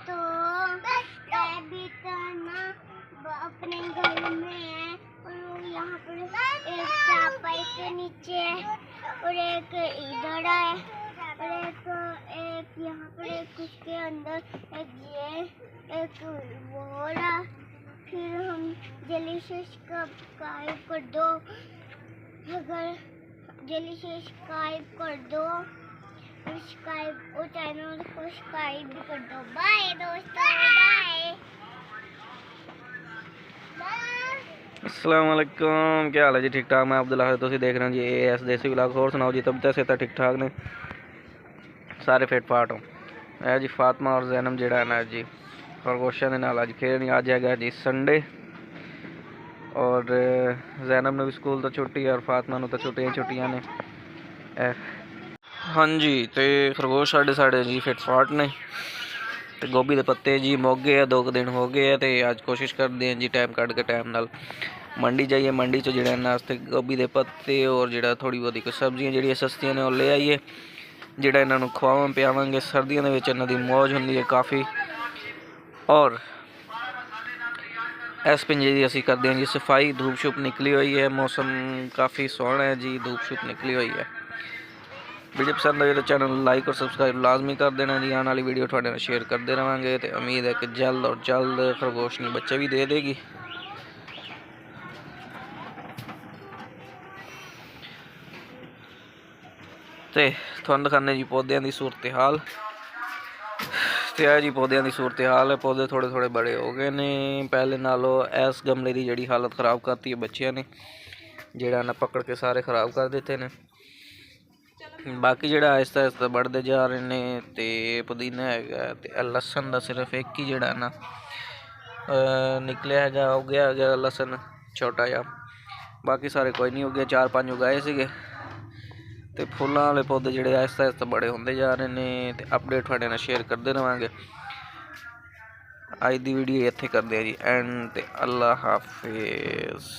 तो अभी तो ना अपने घर में है और यहाँ पर एक चापाई के नीचे है और एक इधर है और एक यहाँ पर एक उसके अंदर एक ये एक वो रहा। फिर हम जेलीफिश का गायब कर दो, अगर जेलीफिश गायब कर दो सब्सक्राइब और चैनल को सब्सक्राइब भी कर दो। बाय दोस्तों, बाय। अस्सलाम वालेकुम, क्या हाल है जी? ठीक ठाक। मैं अब्दुल्ला है, तुम देख रहे हो जी एस देसी व्लॉग। होर सुनाओ जी, तब तक ठीक ठाक ने सारे फिट फाट हो। है जी फातिमा और जैनब जेड़ा है ना जी खरगोशा के नाल अज खेलनी। अज है जी संडे और जैनब ने भी स्कूल तो छुट्टी है और फातिमा ने तो छुट्टियां ने। हाँ जी, तो खरगोश साढ़े जी फिट फाट ने ते गोभी के पत्ते जी मुक गए हैं, 2 दिन हो गए हैं। तो अज कोशिश करते हैं जी टाइम कढ़ के टाइम नाल मंडी जाइए। मंडी चो जो नास्ते गोभी के पत्ते और जो थोड़ी बहुत कुछ सब्जियां जी सस्तियां ने ले आइए, जोड़ा इन्हों खुआव पियावे। सर्दियों के इन्हों की मौज होंगी है काफ़ी। और इस पिंजे की असी करते हैं जी सफाई। धूप छुप निकली हुई है, मौसम काफ़ी सोहना है जी, धूप छुप निकली हुई है। वीडियो पसंद आए तो चैनल लाइक और सब्सक्राइब लाजमी कर देना जी। आने वाली वीडियो थोड़े नाल शेयर करते रहेंगे तो उम्मीद है कि जल्द और जल्द खरगोश ने बच्चे भी दे देगी। तो तुहानूं दिखाने जी पौधों की सूरत हाल। तो है जी पौधों की सूरत हाल है, पौधे थोड़े थोड़े बड़े हो गए ने पहले नालों। इस गमले की जी हालत खराब करती है बच्चों ने, जोड़ा ना पकड़ के सारे खराब कर देते हैं। बाकी जोड़ा आहिस्ता आहिस्ता बढ़ते जा रहे हैं। तो पुदीना है तो लसन का सिर्फ एक ही जोड़ा ना निकलिया है, हो गया लसन छोटा जा। बाकी सारे कोई नहीं हो गया, 4-5 उगाए थे। तो फुलों वाले पौधे जोड़े आहिस्ता आहिस्ता बड़े होंगे जा रहे हैं। तो अपडेट थोड़े नाल शेयर करते रहेंगे। अज की वीडियो इत्थे करते हैं जी एंड। अल्लाह हाफिज़।